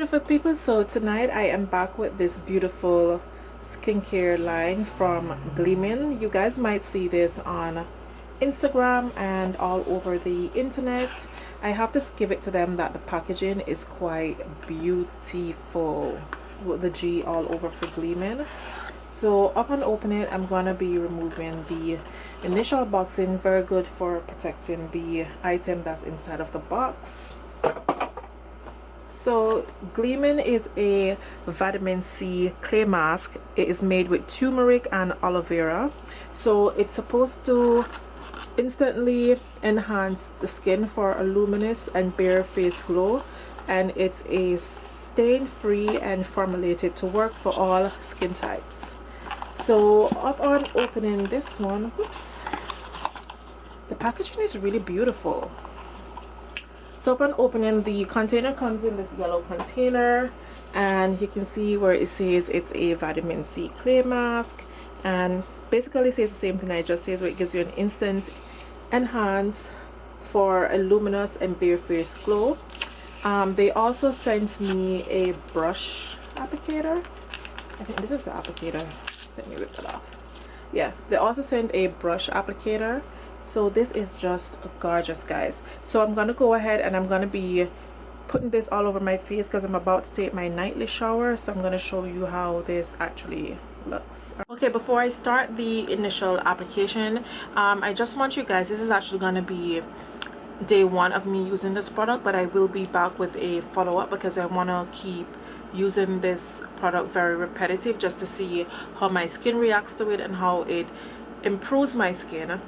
beautiful people, so tonight I am back with this beautiful skincare line from Gleamin. You guys might see this on Instagram and all over the internet. I have to give it to them that the packaging is quite beautiful with the G all over for Gleamin. So upon opening it, I'm gonna be removing the initial boxing. Very good for protecting the item that's inside of the box. So Gleamin is a vitamin C clay mask. It is made with turmeric and aloe vera. So it's supposed to instantly enhance the skin for a luminous and bare face glow, and it's a stain free and formulated to work for all skin types. So upon opening this one, whoops, the packaging is really beautiful. So upon opening, the container comes in this yellow container, and you can see where it says it's a vitamin C clay mask, and basically it says the same thing I just said, where it gives you an instant enhance for a luminous and bare face glow. They also sent me a brush applicator. I think this is the applicator. Let me rip it off. Yeah, they also sent a brush applicator. So this is just gorgeous, guys. So I'm gonna go ahead and I'm gonna be putting this all over my face because I'm about to take my nightly shower. So I'm gonna show you how this actually looks. Okay, before I start the initial application, I just want you guys, this is actually gonna be day one of me using this product, but I will be back with a follow-up because I want to keep using this product very repetitive just to see how my skin reacts to it and how it improves my skin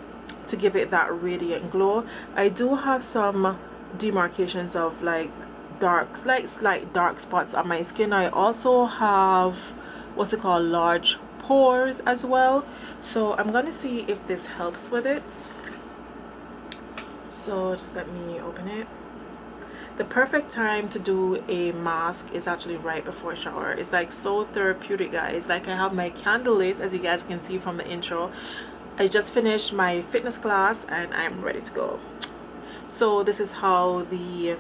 to give it that radiant glow. I do have some demarcations of like slight dark spots on my skin. I also have what's it called, large pores as well. So I'm gonna see if this helps with it. So just let me open it. The perfect time to do a mask is actually right before a shower. It's like so therapeutic, guys. Like I have my candle lit, as you guys can see from the intro. I just finished my fitness class and I'm ready to go. So this is how the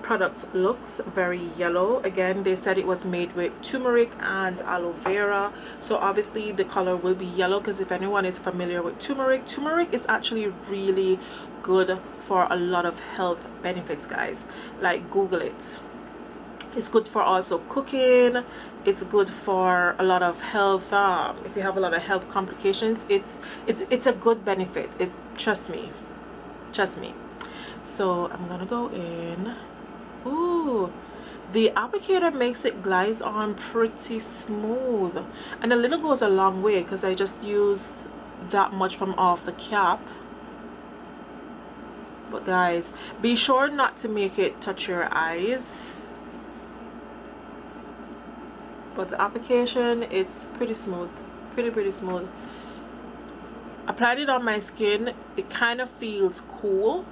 product looks, very yellow. Again, they said it was made with turmeric and aloe vera, so obviously the color will be yellow, because if anyone is familiar with turmeric is actually really good for a lot of health benefits, guys. Like Google it. It's good for also cooking. It's good for a lot of health, if you have a lot of health complications, it's a good benefit. Trust me. So I'm gonna go in. Ooh, the applicator makes it glides on pretty smooth, and a little goes a long way because I just used that much from off the cap. But guys, be sure not to make it touch your eyes. But the application, it's pretty smooth, pretty smooth. Applied it on my skin, it kind of feels cool.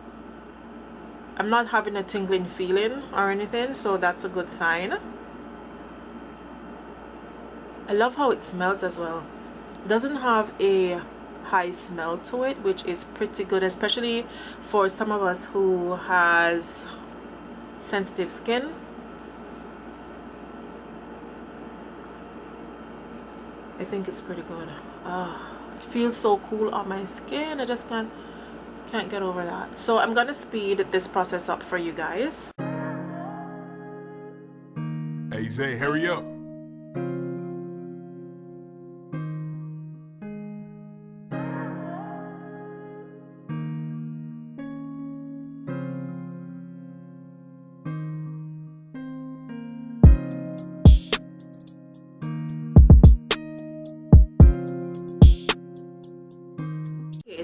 I'm not having a tingling feeling or anything, so that's a good sign. I love how it smells as well. It doesn't have a high smell to it, which is pretty good, especially for some of us who has sensitive skin. I think it's pretty good. It feels so cool on my skin. I just can't get over that. So I'm gonna speed this process up for you guys. Hey Zay, hurry up.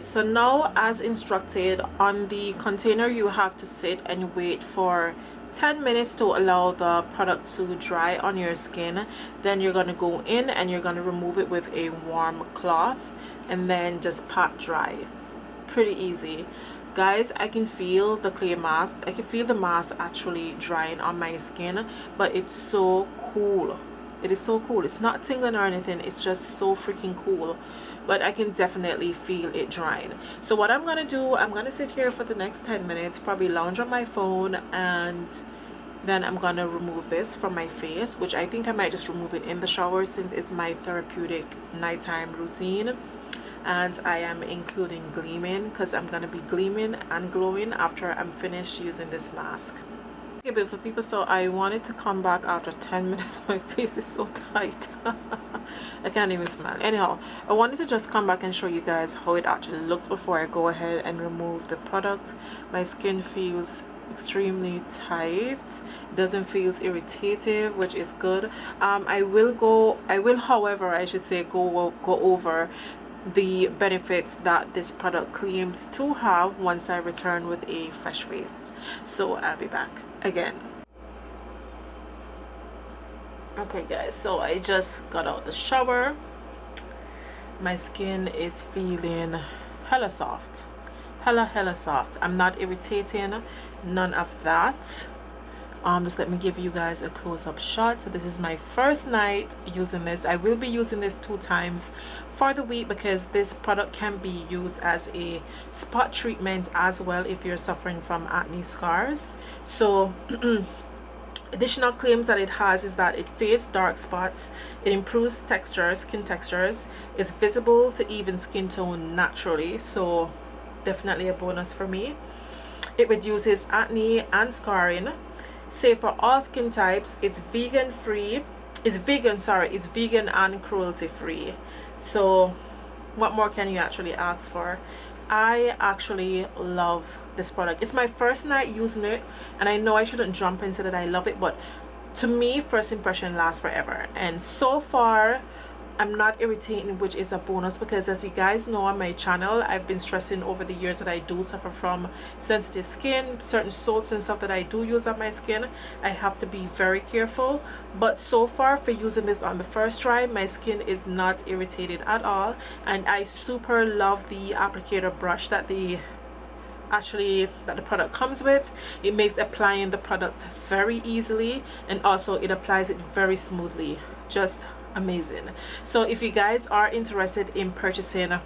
So now, as instructed on the container, you have to sit and wait for 10 minutes to allow the product to dry on your skin. Then you're going to go in and you're going to remove it with a warm cloth and then just pat dry. Pretty easy, guys. I can feel the clay mask, I can feel the mask actually drying on my skin, but it's so cool. It is so cool. It's not tingling or anything, it's just so freaking cool. But I can definitely feel it drying. So what I'm gonna do, I'm gonna sit here for the next 10 minutes, probably lounge on my phone and Then I'm gonna remove this from my face, which I think I might just remove it in the shower since it's my therapeutic nighttime routine. And I am including Gleamin because I'm gonna be gleaming and glowing after I'm finished using this mask. Okay, beautiful people, so I wanted to come back after 10 minutes. My face is so tight. I can't even smile. Anyhow, I wanted to just come back and show you guys how it actually looks before I go ahead and remove the product. My skin feels extremely tight. It doesn't feel irritative, which is good. I will however I should say go over the benefits that this product claims to have once I return with a fresh face. So I'll be back again. Okay guys, so I just got out the shower. My skin is feeling hella soft, hella soft. I'm not irritating, none of that. Just let me give you guys a close-up shot. So this is my first night using this. I will be using this 2 times for the week because this product can be used as a spot treatment as well if you're suffering from acne scars. So additional claims that it has is that it fades dark spots, it improves texture, skin textures, it's visible to even skin tone naturally, so definitely a bonus for me. It reduces acne and scarring, safe for all skin types, it's vegan and cruelty free. So what more can you actually ask for? I actually love this product. It's my first night using it, and I know I shouldn't jump and say that I love it, but to me, first impression lasts forever. And so far I'm not irritating, which is a bonus, because as you guys know on my channel, I've been stressing over the years that I do suffer from sensitive skin. Certain soaps and stuff that I do use on my skin, I have to be very careful. But so far, for using this on the first try, my skin is not irritated at all, and I super love the applicator brush that the product comes with. It makes applying the product very easily, and also it applies it very smoothly. Just amazing. So if you guys are interested in purchasing